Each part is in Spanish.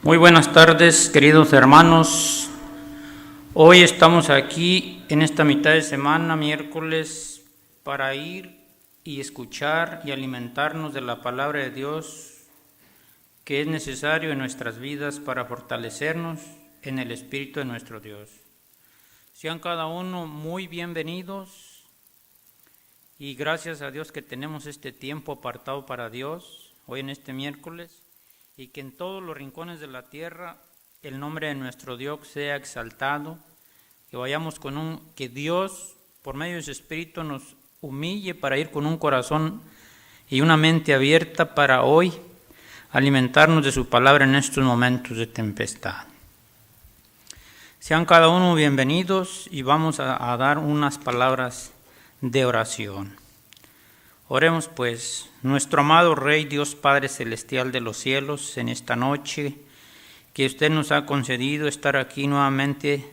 Muy buenas tardes, queridos hermanos. Hoy estamos aquí en esta mitad de semana, miércoles, para ir y escuchar y alimentarnos de la palabra de Dios que es necesario en nuestras vidas para fortalecernos en el Espíritu de nuestro Dios. Sean cada uno muy bienvenidos y gracias a Dios que tenemos este tiempo apartado para Dios hoy en este miércoles. Y que en todos los rincones de la tierra el nombre de nuestro Dios sea exaltado, que vayamos que Dios por medio de su Espíritu nos humille para ir con un corazón y una mente abierta para hoy alimentarnos de su palabra en estos momentos de tempestad. Sean cada uno bienvenidos y vamos a dar unas palabras de oración. Oremos pues, nuestro amado Rey, Dios Padre Celestial de los cielos, en esta noche que usted nos ha concedido estar aquí nuevamente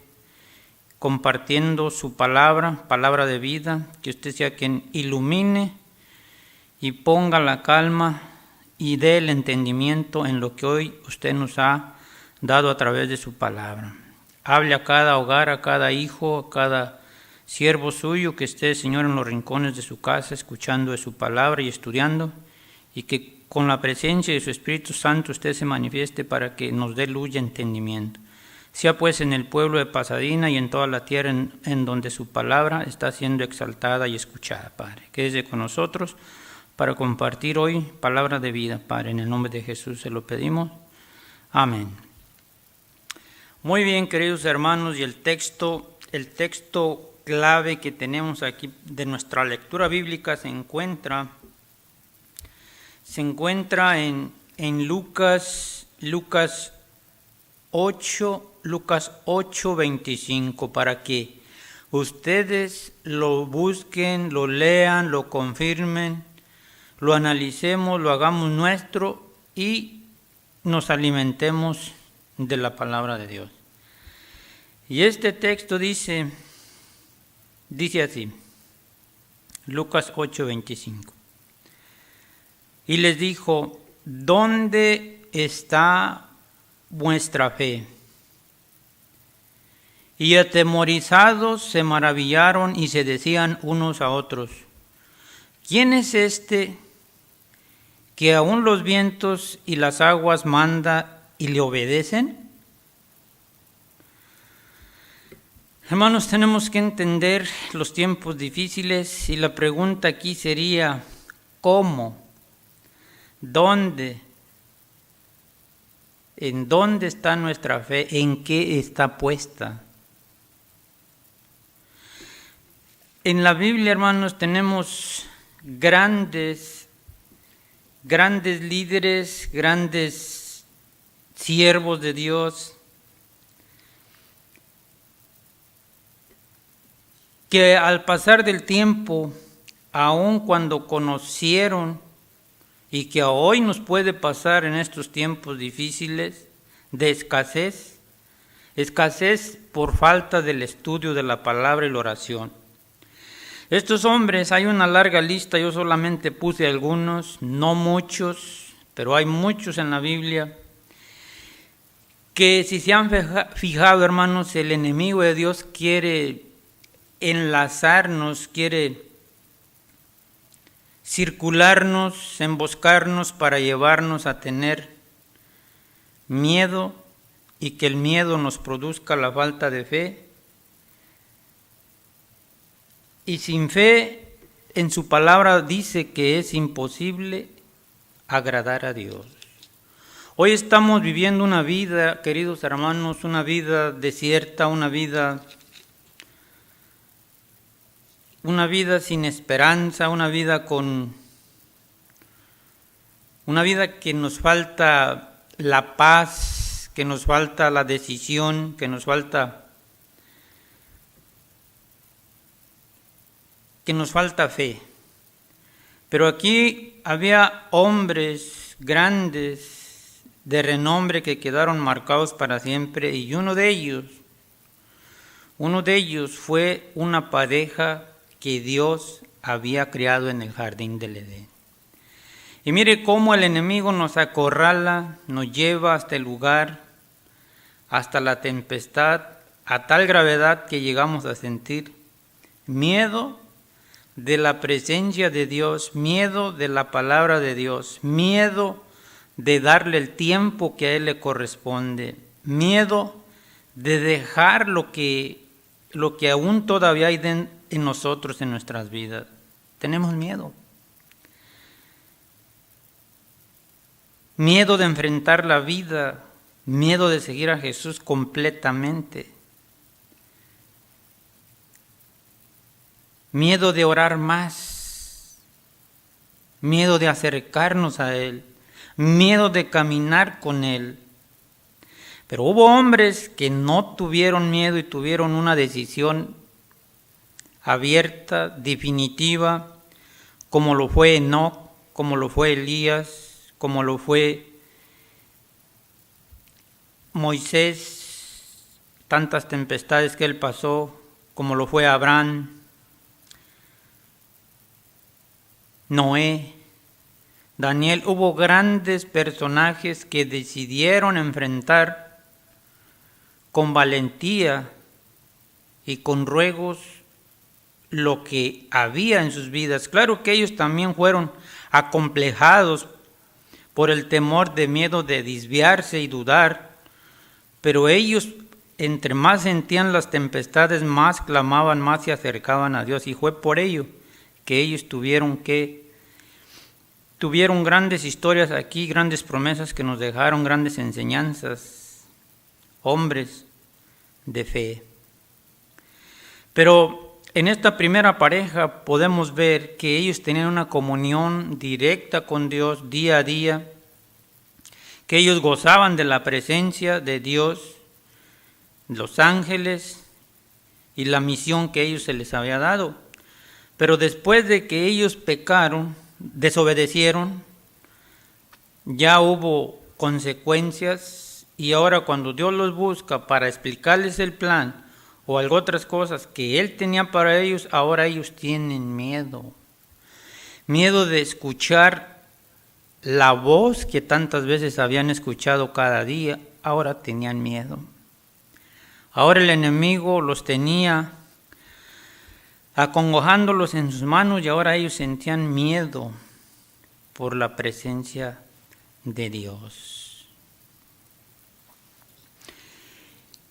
compartiendo su palabra, palabra de vida, que usted sea quien ilumine y ponga la calma y dé el entendimiento en lo que hoy usted nos ha dado a través de su palabra. Hable a cada hogar, a cada hijo, a cada siervo suyo que esté, Señor, en los rincones de su casa, escuchando de su palabra y estudiando, y que con la presencia de su Espíritu Santo usted se manifieste para que nos dé luz y entendimiento. Sea pues en el pueblo de Pasadena y en toda la tierra en donde su palabra está siendo exaltada y escuchada, Padre. Quédese con nosotros para compartir hoy palabra de vida, Padre. En el nombre de Jesús se lo pedimos. Amén. Muy bien, queridos hermanos, y el texto clave que tenemos aquí de nuestra lectura bíblica se encuentra en Lucas 8:25, para que ustedes lo busquen, lo lean, lo confirmen, lo analicemos, lo hagamos nuestro y nos alimentemos de la palabra de Dios. Y este texto dice así, Lucas 8:25. Y les dijo: ¿dónde está vuestra fe? Y atemorizados se maravillaron y se decían unos a otros: ¿quién es este que aún los vientos y las aguas manda y le obedecen? Hermanos, tenemos que entender los tiempos difíciles y la pregunta aquí sería: ¿cómo? ¿Dónde? ¿En dónde está nuestra fe? ¿En qué está puesta? En la Biblia, hermanos, tenemos grandes líderes, grandes siervos de Dios, que al pasar del tiempo, aun cuando conocieron, y que hoy nos puede pasar en estos tiempos difíciles de escasez por falta del estudio de la palabra y la oración. Estos hombres, hay una larga lista, yo solamente puse algunos, no muchos, pero hay muchos en la Biblia, que si se han fijado, hermanos, el enemigo de Dios quiere enlazarnos, quiere circularnos, emboscarnos para llevarnos a tener miedo y que el miedo nos produzca la falta de fe. Y sin fe, en su palabra dice que es imposible agradar a Dios. Hoy estamos viviendo una vida, queridos hermanos, una vida desierta, una vida sin esperanza, una vida que nos falta la paz, que nos falta la decisión, que nos falta fe. Pero aquí había hombres grandes de renombre que quedaron marcados para siempre, y uno de ellos fue una pareja que Dios había creado en el jardín del Edén. Y mire cómo el enemigo nos acorrala, nos lleva hasta el lugar, hasta la tempestad, a tal gravedad que llegamos a sentir miedo de la presencia de Dios, miedo de la palabra de Dios, miedo de darle el tiempo que a Él le corresponde, miedo de dejar lo que aún todavía hay en nosotros, en nuestras vidas. Tenemos miedo. Miedo de enfrentar la vida, miedo de seguir a Jesús completamente. Miedo de orar más, miedo de acercarnos a Él, miedo de caminar con Él. Pero hubo hombres que no tuvieron miedo y tuvieron una decisión abierta, definitiva, como lo fue Enoc, como lo fue Elías, como lo fue Moisés, tantas tempestades que él pasó, como lo fue Abraham, Noé, Daniel. Hubo grandes personajes que decidieron enfrentar con valentía y con ruegos lo que había en sus vidas. Claro que ellos también fueron acomplejados por el temor de miedo de desviarse y dudar, pero ellos, entre más sentían las tempestades, más clamaban, más se acercaban a Dios, y fue por ello que ellos tuvieron grandes historias aquí, grandes promesas que nos dejaron, grandes enseñanzas, hombres de fe. Pero en esta primera pareja podemos ver que ellos tenían una comunión directa con Dios día a día, que ellos gozaban de la presencia de Dios, los ángeles y la misión que ellos se les había dado. Pero después de que ellos pecaron, desobedecieron, ya hubo consecuencias, y ahora cuando Dios los busca para explicarles el plan o algo otras cosas que Él tenía para ellos, ahora ellos tienen miedo de escuchar la voz que tantas veces habían escuchado cada día. Ahora tenían miedo. Ahora el enemigo los tenía acongojándolos en sus manos, y ahora ellos sentían miedo por la presencia de Dios.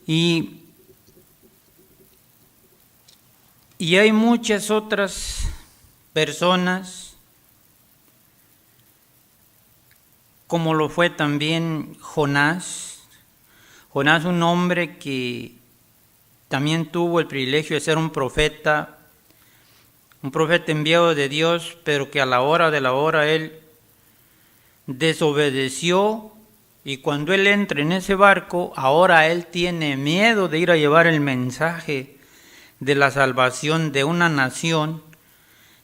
Y hay muchas otras personas, como lo fue también Jonás. Jonás, un hombre que también tuvo el privilegio de ser un profeta enviado de Dios, pero que a la hora de la hora él desobedeció, y cuando él entra en ese barco, ahora él tiene miedo de ir a llevar el mensaje de la salvación de una nación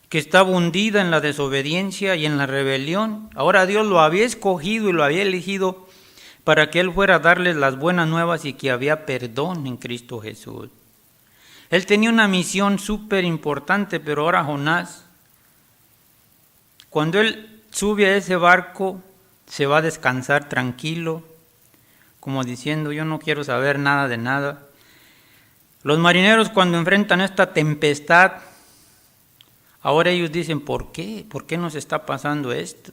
que estaba hundida en la desobediencia y en la rebelión. Ahora Dios lo había escogido y lo había elegido para que él fuera a darles las buenas nuevas y que había perdón en Cristo Jesús. Él tenía una misión súper importante, pero ahora Jonás, cuando él sube a ese barco, se va a descansar tranquilo, como diciendo: yo no quiero saber nada de nada. Los marineros, cuando enfrentan esta tempestad, ahora ellos dicen: ¿por qué? ¿Por qué nos está pasando esto?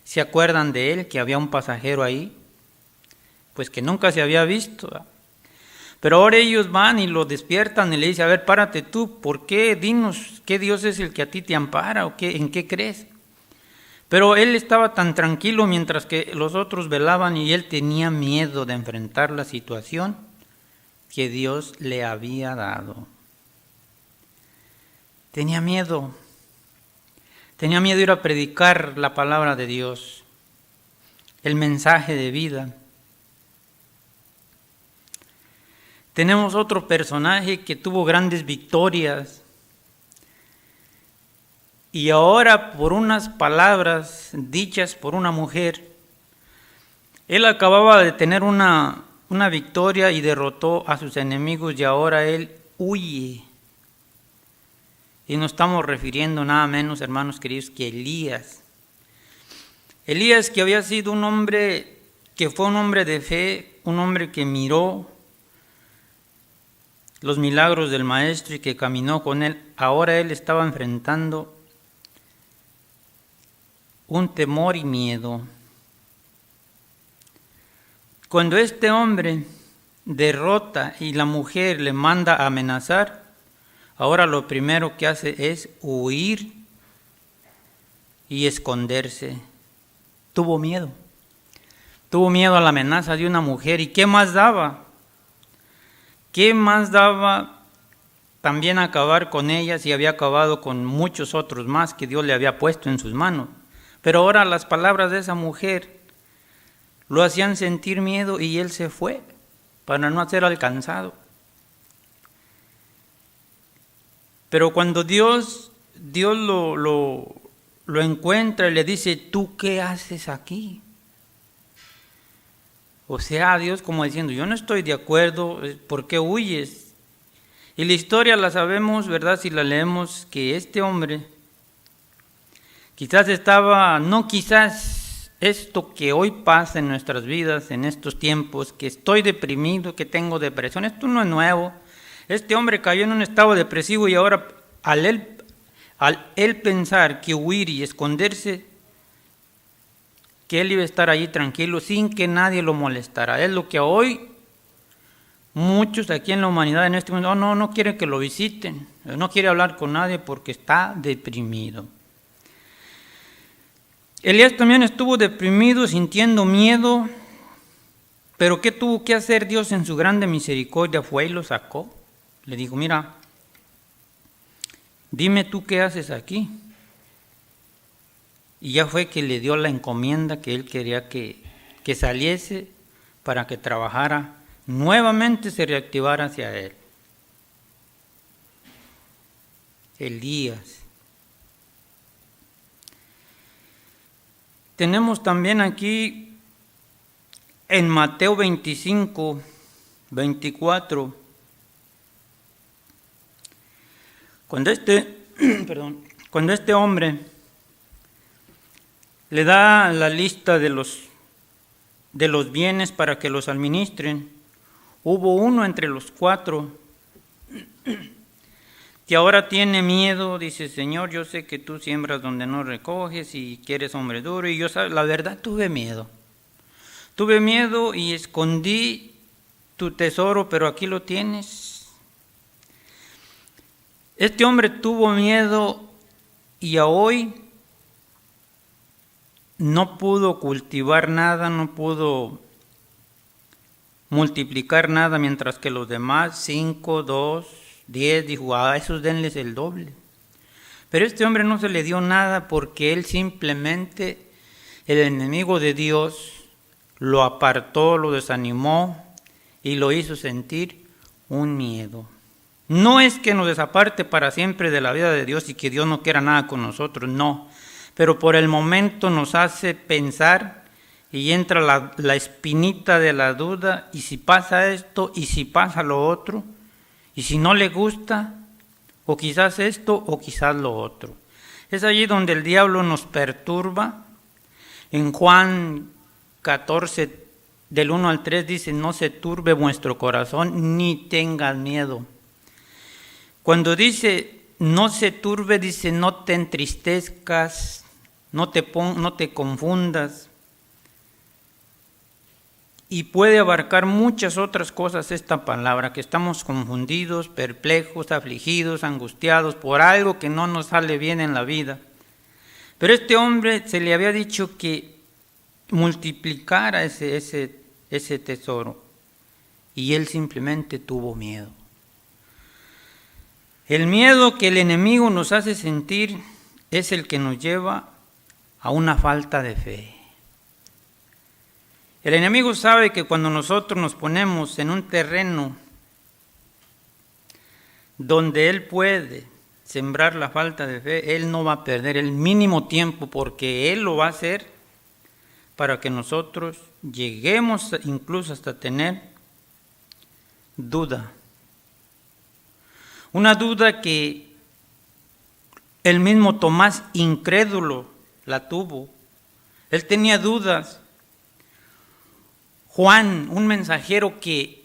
¿Se acuerdan de él, que había un pasajero ahí? Pues que nunca se había visto. Pero ahora ellos van y lo despiertan y le dicen: a ver, párate tú, ¿por qué? Dinos, ¿qué Dios es el que a ti te ampara o qué, en qué crees? Pero él estaba tan tranquilo mientras que los otros velaban, y él tenía miedo de enfrentar la situación que Dios le había dado. Tenía miedo de ir a predicar la palabra de Dios, el mensaje de vida. Tenemos otro personaje que tuvo grandes victorias, y ahora, por unas palabras dichas por una mujer, él acababa de tener una victoria y derrotó a sus enemigos, y ahora él huye. Y nos estamos refiriendo nada menos, hermanos queridos, que Elías. Elías, que había sido un hombre, que fue un hombre de fe, un hombre que miró los milagros del Maestro y que caminó con él, ahora él estaba enfrentando un temor y miedo. Cuando este hombre derrota y la mujer le manda a amenazar, ahora lo primero que hace es huir y esconderse. Tuvo miedo a la amenaza de una mujer. ¿Y qué más daba? ¿Qué más daba también acabar con ella si había acabado con muchos otros más que Dios le había puesto en sus manos? Pero ahora las palabras de esa mujer lo hacían sentir miedo y él se fue para no ser alcanzado. Pero cuando Dios lo encuentra y le dice, ¿tú qué haces aquí? O sea, Dios como diciendo, yo no estoy de acuerdo, ¿por qué huyes? Y la historia la sabemos, ¿verdad? Si la leemos, que este hombre quizás esto que hoy pasa en nuestras vidas, en estos tiempos, que estoy deprimido, que tengo depresión, esto no es nuevo. Este hombre cayó en un estado depresivo y ahora al él pensar que huir y esconderse, que él iba a estar allí tranquilo sin que nadie lo molestara. Es lo que hoy muchos aquí en la humanidad en este mundo no quieren que lo visiten, no quiere hablar con nadie porque está deprimido. Elías también estuvo deprimido, sintiendo miedo, pero ¿qué tuvo que hacer Dios en su grande misericordia? Fue y lo sacó. Le dijo, mira, dime tú qué haces aquí. Y ya fue que le dio la encomienda que él quería que saliese para que trabajara, nuevamente se reactivara hacia él. Elías. Tenemos también aquí en Mateo 25, 24, cuando este hombre le da la lista de los bienes para que los administren, hubo uno entre los 4 que ahora tiene miedo, dice, Señor, yo sé que tú siembras donde no recoges y que eres hombre duro, y yo, la verdad, tuve miedo y escondí tu tesoro, pero aquí lo tienes. Este hombre tuvo miedo y a hoy no pudo cultivar nada, no pudo multiplicar nada, mientras que los demás, 5, 2, 10, dijo, a esos denles el doble. Pero este hombre no se le dio nada porque él simplemente, el enemigo de Dios, lo apartó, lo desanimó y lo hizo sentir un miedo. No es que nos desaparte para siempre de la vida de Dios y que Dios no quiera nada con nosotros, no. Pero por el momento nos hace pensar y entra la espinita de la duda, y si pasa esto, y si pasa lo otro, y si no le gusta, o quizás esto, o quizás lo otro. Es allí donde el diablo nos perturba. En Juan 14, del 1 al 3 dice, no se turbe vuestro corazón, ni tengas miedo. Cuando dice no se turbe, dice no te entristezcas, no te confundas. Y puede abarcar muchas otras cosas esta palabra, que estamos confundidos, perplejos, afligidos, angustiados por algo que no nos sale bien en la vida. Pero este hombre se le había dicho que multiplicara ese tesoro, y él simplemente tuvo miedo. El miedo que el enemigo nos hace sentir es el que nos lleva a una falta de fe. El enemigo sabe que cuando nosotros nos ponemos en un terreno donde él puede sembrar la falta de fe, él no va a perder el mínimo tiempo, porque él lo va a hacer para que nosotros lleguemos incluso hasta tener duda. Una duda que el mismo Tomás incrédulo la tuvo. Él tenía dudas. Juan, un mensajero que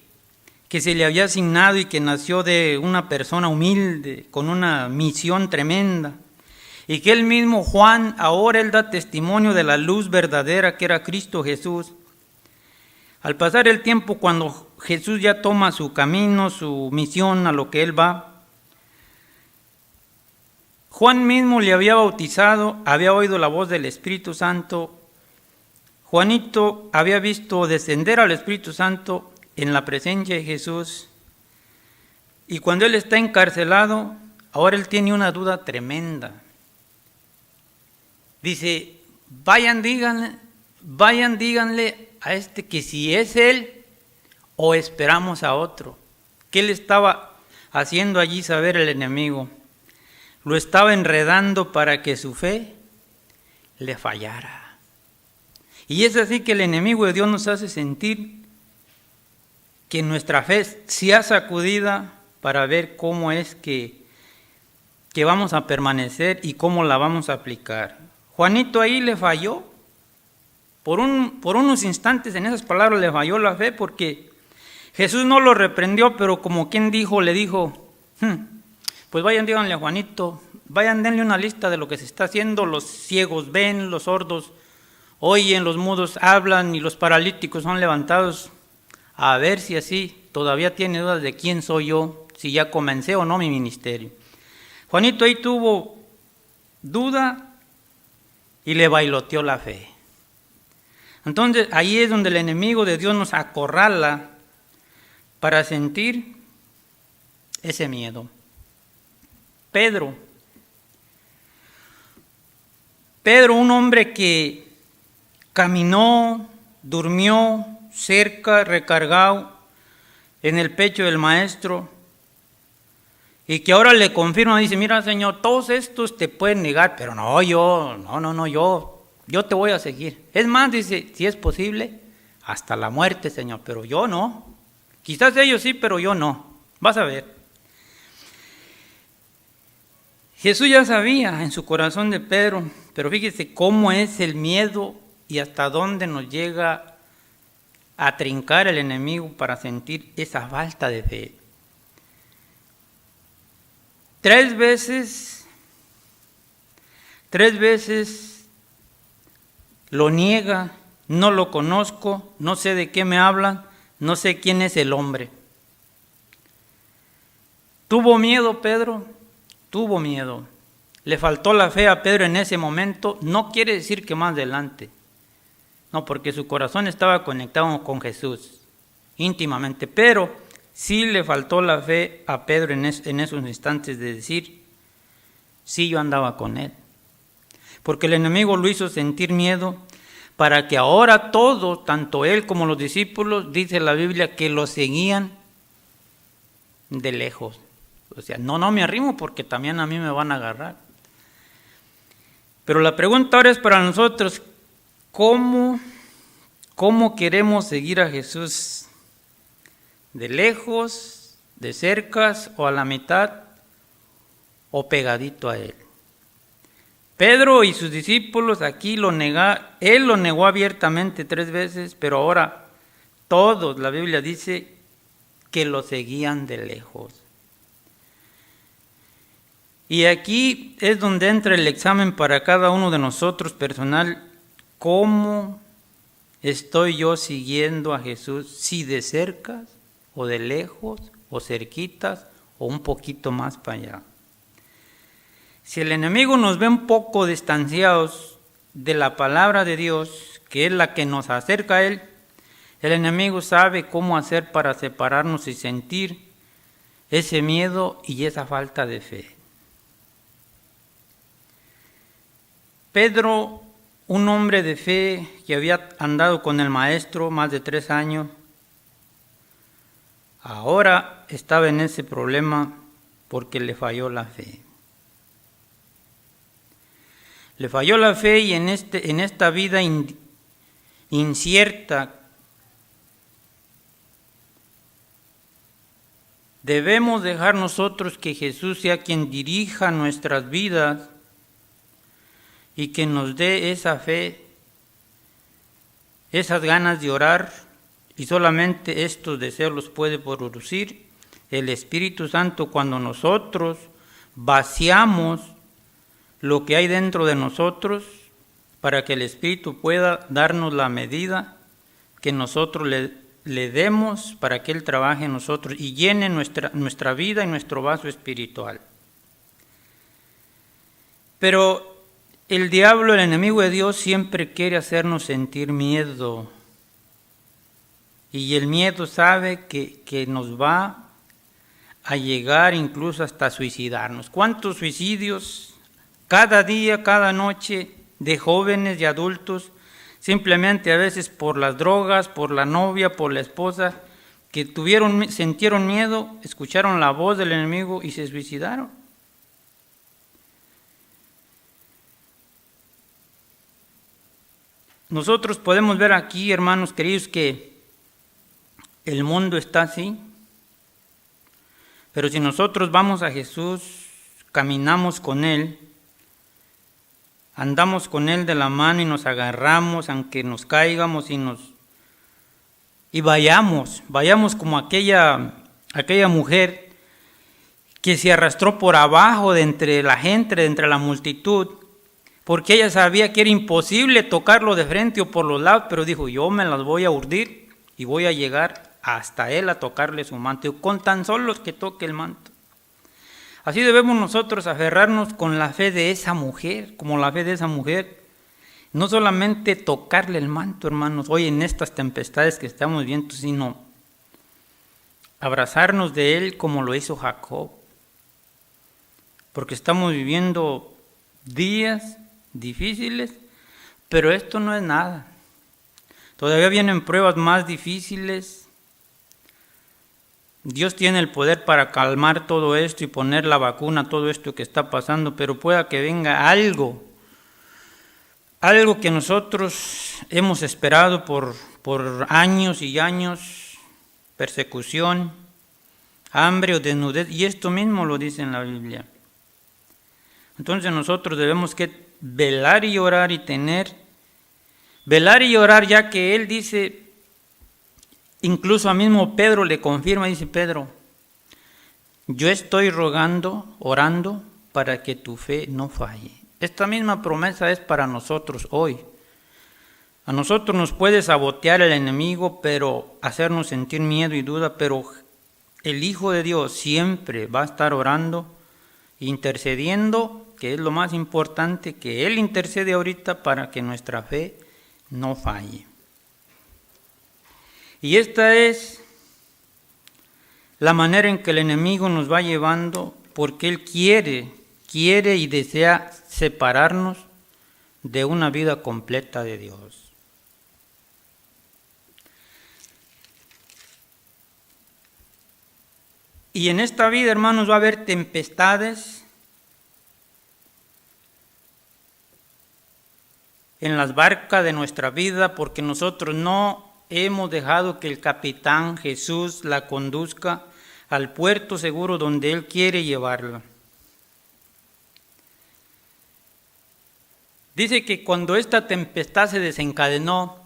se le había asignado y que nació de una persona humilde, con una misión tremenda, y que él mismo, Juan, ahora él da testimonio de la luz verdadera que era Cristo Jesús. Al pasar el tiempo, cuando Jesús ya toma su camino, su misión, a lo que él va, Juan mismo le había bautizado, había oído la voz del Espíritu Santo. Juanito había visto descender al Espíritu Santo en la presencia de Jesús, y cuando él está encarcelado, ahora él tiene una duda tremenda. Dice, vayan díganle a este que si es él o esperamos a otro. ¿Qué le estaba haciendo allí saber el enemigo? Lo estaba enredando para que su fe le fallara. Y es así que el enemigo de Dios nos hace sentir que nuestra fe sea sacudida para ver cómo es que vamos a permanecer y cómo la vamos a aplicar. Juanito ahí le falló, por unos instantes en esas palabras le falló la fe, porque Jesús no lo reprendió, pero como quien dijo, le dijo, pues vayan, díganle a Juanito, vayan, denle una lista de lo que se está haciendo, los ciegos ven, los sordos oyen, los mudos hablan y los paralíticos son levantados. A ver si así todavía tiene dudas de quién soy yo, si ya comencé o no mi ministerio. Juanito ahí tuvo duda y le bailoteó la fe. Entonces ahí es donde el enemigo de Dios nos acorrala para sentir ese miedo. Pedro, un hombre que caminó, durmió cerca, recargado en el pecho del maestro, y que ahora le confirma, dice, mira Señor, todos estos te pueden negar, pero no, yo te voy a seguir. Es más, dice, si es posible, hasta la muerte, Señor, pero yo no. Quizás ellos sí, pero yo no. Vas a ver. Jesús ya sabía en su corazón de Pedro, pero fíjese cómo es el miedo y hasta dónde nos llega a trincar el enemigo para sentir esa falta de fe. 3 veces lo niega, no lo conozco, no sé de qué me hablan, no sé quién es el hombre. ¿Tuvo miedo Pedro? Tuvo miedo. ¿Le faltó la fe a Pedro en ese momento? No quiere decir que más adelante. No, porque su corazón estaba conectado con Jesús íntimamente, pero sí le faltó la fe a Pedro en esos instantes de decir, sí, yo andaba con él. Porque el enemigo lo hizo sentir miedo para que ahora todos, tanto él como los discípulos, dice la Biblia, que lo seguían de lejos. O sea, no me arrimo porque también a mí me van a agarrar. Pero la pregunta ahora es para nosotros, ¿cómo queremos seguir a Jesús? ¿De lejos, de cercas o a la mitad o pegadito a él? Pedro y sus discípulos aquí él lo negó abiertamente 3 veces, pero ahora todos, la Biblia dice, que lo seguían de lejos. Y aquí es donde entra el examen para cada uno de nosotros personal. ¿Cómo estoy yo siguiendo a Jesús? Si de cerca o de lejos o cerquitas o un poquito más para allá. Si el enemigo nos ve un poco distanciados de la palabra de Dios, que es la que nos acerca a Él, el enemigo sabe cómo hacer para separarnos y sentir ese miedo y esa falta de fe. Pedro, un hombre de fe que había andado con el maestro más de 3 años, ahora estaba en ese problema porque le falló la fe. Le falló la fe y en esta vida incierta debemos dejar nosotros que Jesús sea quien dirija nuestras vidas y que nos dé esa fe esas ganas de orar, y solamente estos deseos los puede producir el Espíritu Santo cuando nosotros vaciamos lo que hay dentro de nosotros para que el Espíritu pueda darnos la medida que nosotros le demos para que Él trabaje en nosotros y llene nuestra vida y nuestro vaso espiritual. Pero el diablo, el enemigo de Dios, siempre quiere hacernos sentir miedo. Y el miedo sabe que nos va a llegar incluso hasta suicidarnos. ¿Cuántos suicidios cada día, cada noche, de jóvenes y adultos, simplemente a veces por las drogas, por la novia, por la esposa, que sintieron miedo, escucharon la voz del enemigo y se suicidaron? Nosotros podemos ver aquí, hermanos queridos, que el mundo está así, pero si nosotros vamos a Jesús, caminamos con Él, andamos con Él de la mano y nos agarramos, aunque nos caigamos y vayamos como aquella mujer que se arrastró por abajo de entre la gente, de entre la multitud, porque ella sabía que era imposible tocarlo de frente o por los lados, pero dijo, yo me las voy a urdir y voy a llegar hasta Él a tocarle su manto, con tan solo que toque el manto. Así debemos nosotros aferrarnos con la fe de esa mujer, como la fe de esa mujer. No solamente tocarle el manto, hermanos, hoy en estas tempestades que estamos viendo, sino abrazarnos de Él como lo hizo Jacob. Porque estamos viviendo días difíciles, pero esto no es nada. Todavía vienen pruebas más difíciles. Dios tiene el poder para calmar todo esto y poner la vacuna a todo esto que está pasando, pero pueda que venga algo que nosotros hemos esperado por años y años, persecución, hambre o desnudez, y esto mismo lo dice en la Biblia. Entonces nosotros debemos que velar y orar ya que Él dice, incluso a mismo Pedro le confirma, dice Pedro, yo estoy orando para que tu fe no falle. Esta misma promesa es para nosotros hoy. A nosotros nos puede sabotear el enemigo, pero hacernos sentir miedo y duda, pero el Hijo de Dios siempre va a estar orando, intercediendo, que es lo más importante, que Él intercede ahorita para que nuestra fe no falle. Y esta es la manera en que el enemigo nos va llevando, porque él quiere y desea separarnos de una vida completa de Dios. Y en esta vida, hermanos, va a haber tempestades en las barcas de nuestra vida, porque nosotros no hemos dejado que el capitán Jesús la conduzca al puerto seguro donde Él quiere llevarla. Dice que cuando esta tempestad se desencadenó,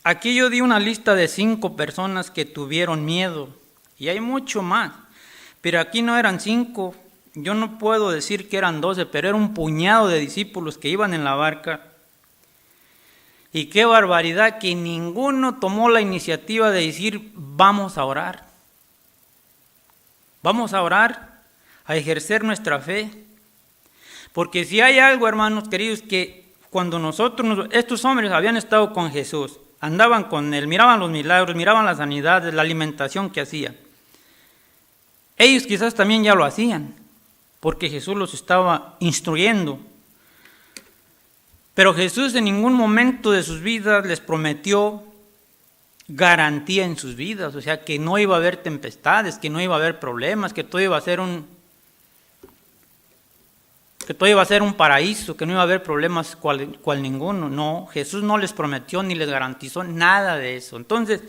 aquí yo di una lista de 5 personas que tuvieron miedo, y hay mucho más, pero aquí no eran 5, yo no puedo decir que eran 12, pero era un puñado de discípulos que iban en la barca. Y qué barbaridad que ninguno tomó la iniciativa de decir, vamos a orar. Vamos a orar, a ejercer nuestra fe. Porque si hay algo, hermanos queridos, que cuando estos hombres habían estado con Jesús, andaban con Él, miraban los milagros, miraban las sanidades, la alimentación que hacía. Ellos quizás también ya lo hacían, porque Jesús los estaba instruyendo. Pero Jesús en ningún momento de sus vidas les prometió garantía en sus vidas, o sea, que no iba a haber tempestades, que no iba a haber problemas, que todo iba a ser un paraíso, que no iba a haber problemas cual ninguno. No, Jesús no les prometió ni les garantizó nada de eso. Entonces,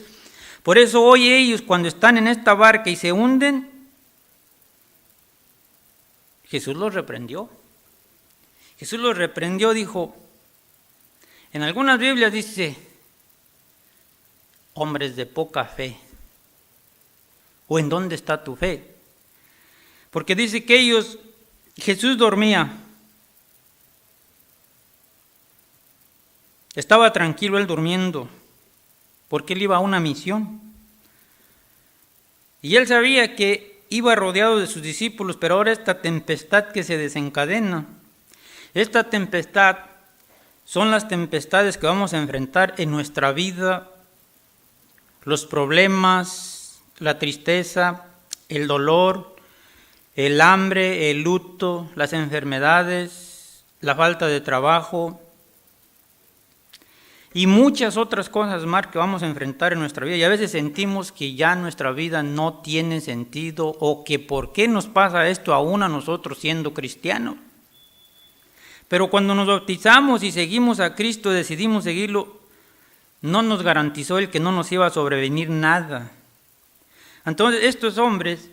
por eso hoy ellos cuando están en esta barca y se hunden, Jesús los reprendió. Jesús los reprendió, dijo, En algunas Biblias dice, hombres de poca fe. ¿O en dónde está tu fe? Porque dice que Jesús dormía. Estaba tranquilo él durmiendo, porque él iba a una misión. Y él sabía que iba rodeado de sus discípulos, pero ahora esta tempestad que se desencadena, esta tempestad son las tempestades que vamos a enfrentar en nuestra vida, los problemas, la tristeza, el dolor, el hambre, el luto, las enfermedades, la falta de trabajo y muchas otras cosas más que vamos a enfrentar en nuestra vida. Y a veces sentimos que ya nuestra vida no tiene sentido o que por qué nos pasa esto aún a nosotros siendo cristianos. Pero cuando nos bautizamos y seguimos a Cristo, decidimos seguirlo, no nos garantizó el que no nos iba a sobrevenir nada. Entonces estos hombres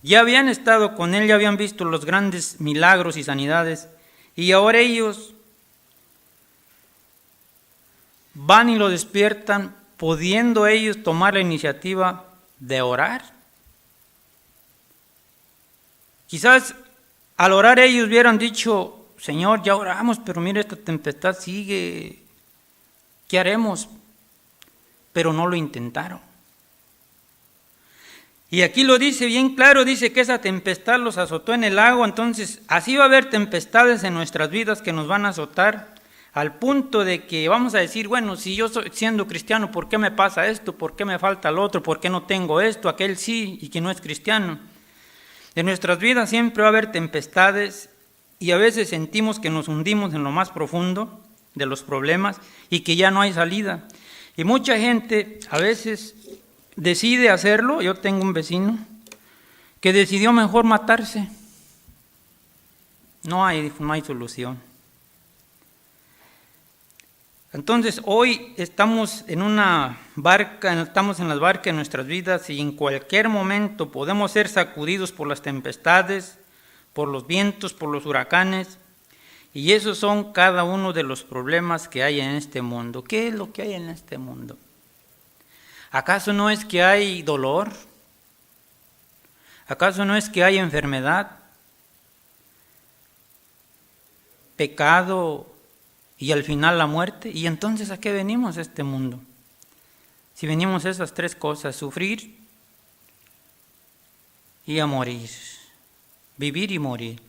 ya habían estado con él, ya habían visto los grandes milagros y sanidades, y ahora ellos van y lo despiertan, pudiendo ellos tomar la iniciativa de orar. Quizás al orar ellos hubieran dicho, Señor, ya oramos, pero mira, esta tempestad sigue, ¿qué haremos? Pero no lo intentaron. Y aquí lo dice bien claro, dice que esa tempestad los azotó en el agua. Entonces así va a haber tempestades en nuestras vidas que nos van a azotar, al punto de que vamos a decir, bueno, si yo siendo cristiano, ¿por qué me pasa esto? ¿Por qué me falta lo otro? ¿Por qué no tengo esto? Aquel sí y que no es cristiano. En nuestras vidas siempre va a haber tempestades y a veces sentimos que nos hundimos en lo más profundo de los problemas y que ya no hay salida. Y mucha gente a veces decide hacerlo. Yo tengo un vecino que decidió mejor matarse. No hay solución. Entonces hoy estamos en una barca, estamos en las barcas de nuestras vidas y en cualquier momento podemos ser sacudidos por las tempestades, por los vientos, por los huracanes, y esos son cada uno de los problemas que hay en este mundo. ¿Qué es lo que hay en este mundo? ¿Acaso no es que hay dolor? ¿Acaso no es que hay enfermedad, pecado y al final la muerte? ¿Y entonces a qué venimos a este mundo? Si venimos a esas tres cosas, sufrir y a morir, vivir y morir.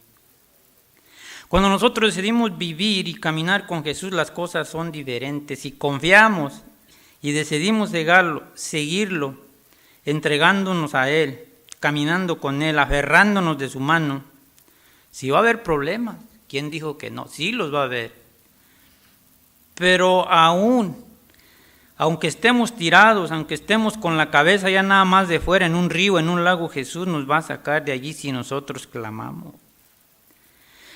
Cuando nosotros decidimos vivir y caminar con Jesús, las cosas son diferentes. Si confiamos y decidimos seguirlo, entregándonos a Él, caminando con Él, aferrándonos de su mano, si va a haber problemas, ¿quién dijo que no? Sí los va a haber. Pero aunque estemos tirados, aunque estemos con la cabeza ya nada más de fuera en un río, en un lago, Jesús nos va a sacar de allí si nosotros clamamos.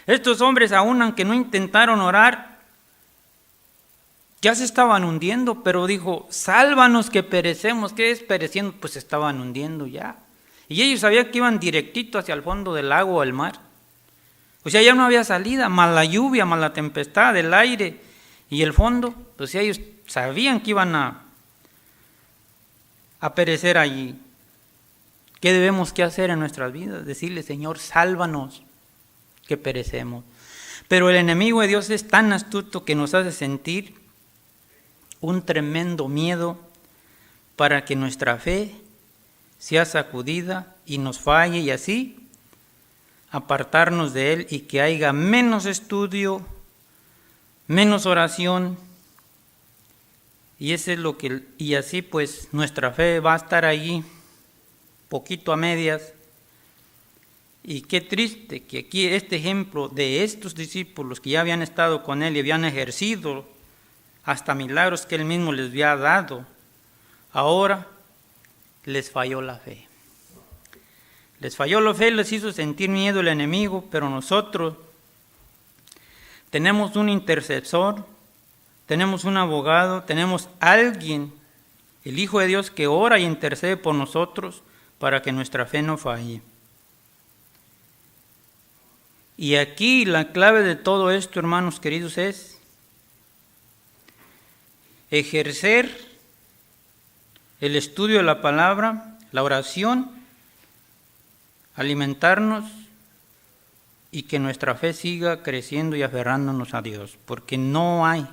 Estos hombres, aunque no intentaron orar, ya se estaban hundiendo, pero dijo, sálvanos que perecemos. ¿Qué es pereciendo? Pues se estaban hundiendo ya. Y ellos sabían que iban directito hacia el fondo del lago o el mar. O sea, ya no había salida, más la lluvia, más la tempestad, el aire y el fondo. Pues ellos sabían que iban a perecer allí. ¿Qué debemos que hacer en nuestras vidas? Decirle, Señor, sálvanos que perecemos. Pero el enemigo de Dios es tan astuto que nos hace sentir un tremendo miedo para que nuestra fe sea sacudida y nos falle, y así apartarnos de Él y que haya menos estudio, menos oración, y así pues nuestra fe va a estar allí poquito a medias. Y qué triste que aquí este ejemplo de estos discípulos que ya habían estado con Él y habían ejercido hasta milagros que Él mismo les había dado, ahora les falló la fe. Les falló la fe, les hizo sentir miedo el enemigo, pero nosotros tenemos un intercesor, tenemos un abogado, tenemos alguien, el Hijo de Dios, que ora y intercede por nosotros para que nuestra fe no falle. Y aquí la clave de todo esto, hermanos queridos, es ejercer el estudio de la palabra, la oración, alimentarnos y que nuestra fe siga creciendo y aferrándonos a Dios, porque no hay,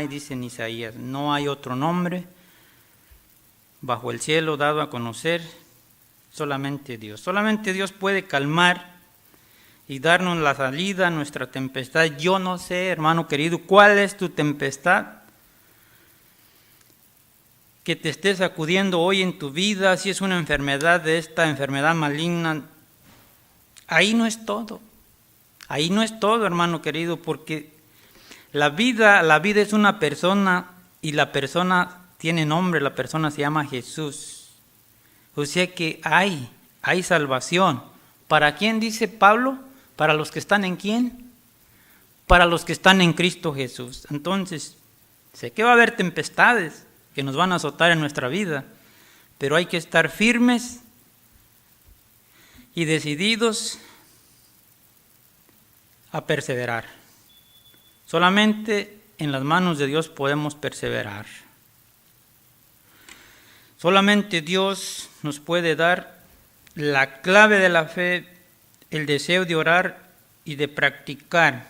dice en Isaías, no hay otro nombre bajo el cielo dado a conocer, solamente Dios. Solamente Dios puede calmar y darnos la salida a nuestra tempestad. Yo no sé, hermano querido, cuál es tu tempestad que te esté sacudiendo hoy en tu vida, si es una enfermedad de esta enfermedad maligna. Ahí no es todo, hermano querido, porque la vida es una persona y la persona tiene nombre, la persona se llama Jesús. O sea que hay salvación. ¿Para quién dice Pablo? ¿Para los que están en quién? Para los que están en Cristo Jesús. Entonces, sé que va a haber tempestades que nos van a azotar en nuestra vida, pero hay que estar firmes y decididos a perseverar. Solamente en las manos de Dios podemos perseverar. Solamente Dios nos puede dar la clave de la fe, el deseo de orar y de practicar.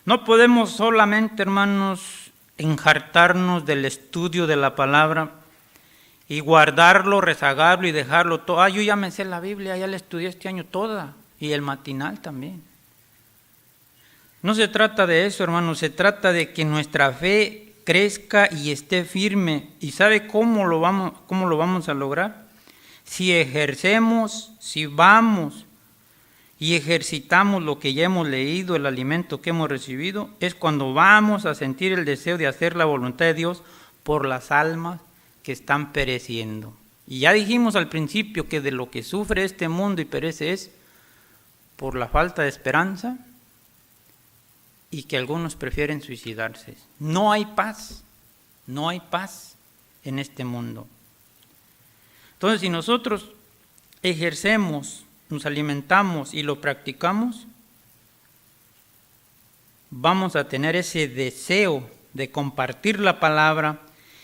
No podemos solamente, hermanos, enjartarnos del estudio de la palabra y guardarlo, rezagarlo y dejarlo todo. Yo ya me sé la Biblia, ya la estudié este año toda, y el matinal también. No se trata de eso, hermanos, se trata de que nuestra fe crezca y esté firme. ¿Y sabe cómo lo vamos a lograr? Si ejercemos, si vamos y ejercitamos lo que ya hemos leído, el alimento que hemos recibido, es cuando vamos a sentir el deseo de hacer la voluntad de Dios por las almas que están pereciendo. Y ya dijimos al principio que de lo que sufre este mundo y perece es por la falta de esperanza y que algunos prefieren suicidarse. No hay paz en este mundo. Entonces, si nosotros ejercemos, nos alimentamos y lo practicamos, vamos a tener ese deseo de compartir la palabra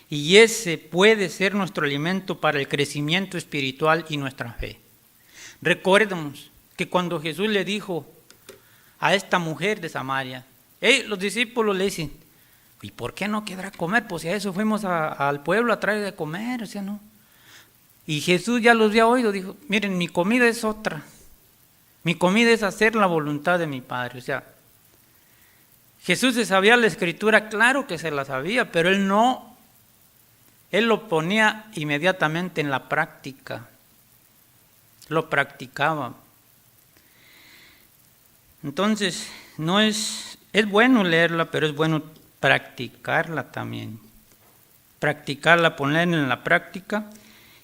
y ese puede ser nuestro alimento para el crecimiento espiritual y nuestra fe. Recordemos que cuando Jesús le dijo a esta mujer de Samaria, los discípulos le dicen, ¿y por qué no quedará comer? Pues si a eso fuimos al pueblo a traer de comer, o sea, no. Y Jesús ya los había oído, dijo, miren, mi comida es otra. Mi comida es hacer la voluntad de mi Padre. O sea, Jesús se sabía la Escritura, claro que se la sabía, pero Él lo ponía inmediatamente en la práctica. Lo practicaba. Entonces, es bueno leerla, pero es bueno practicarla también. Practicarla, ponerla en la práctica.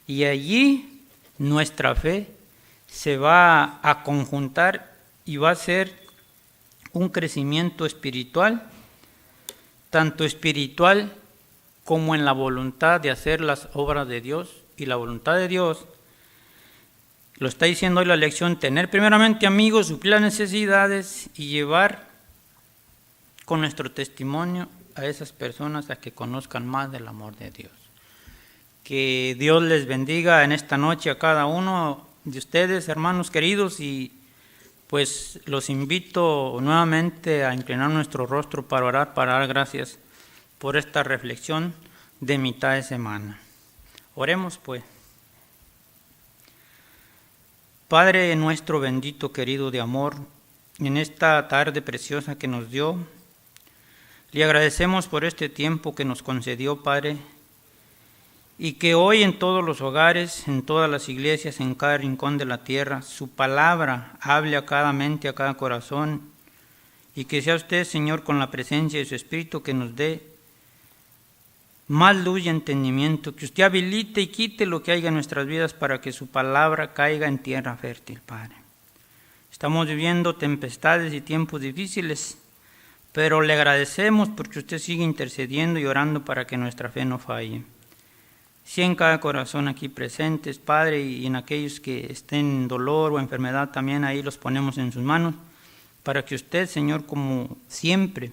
Y allí nuestra fe se va a conjuntar y va a ser un crecimiento espiritual, tanto espiritual como en la voluntad de hacer las obras de Dios. Y la voluntad de Dios, lo está diciendo hoy la lección, tener primeramente amigos, suplir las necesidades y llevar con nuestro testimonio a esas personas a que conozcan más del amor de Dios. Que Dios les bendiga en esta noche a cada uno de ustedes, hermanos queridos, y pues los invito nuevamente a inclinar nuestro rostro para orar, para dar gracias por esta reflexión de mitad de semana. Oremos pues. Padre nuestro bendito, querido de amor, en esta tarde preciosa que nos dio, le agradecemos por este tiempo que nos concedió, Padre, y que hoy en todos los hogares, en todas las iglesias, en cada rincón de la tierra, su palabra hable a cada mente, a cada corazón, y que sea usted, Señor, con la presencia de su Espíritu, que nos dé más luz y entendimiento, que usted habilite y quite lo que haya en nuestras vidas para que su palabra caiga en tierra fértil, Padre. Estamos viviendo tempestades y tiempos difíciles, pero le agradecemos porque usted sigue intercediendo y orando para que nuestra fe no falle. Sí, en cada corazón aquí presentes, Padre, y en aquellos que estén en dolor o enfermedad, también ahí los ponemos en sus manos, para que usted, Señor, como siempre,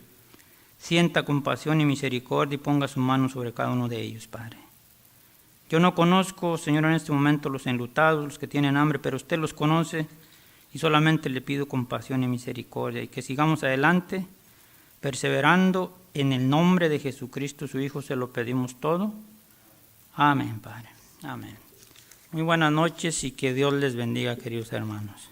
sienta compasión y misericordia y ponga su mano sobre cada uno de ellos, Padre. Yo no conozco, Señor, en este momento los enlutados, los que tienen hambre, pero usted los conoce y solamente le pido compasión y misericordia y que sigamos adelante, perseverando en el nombre de Jesucristo, su Hijo, se lo pedimos todo. Amén, Padre. Amén. Muy buenas noches y que Dios les bendiga, queridos hermanos.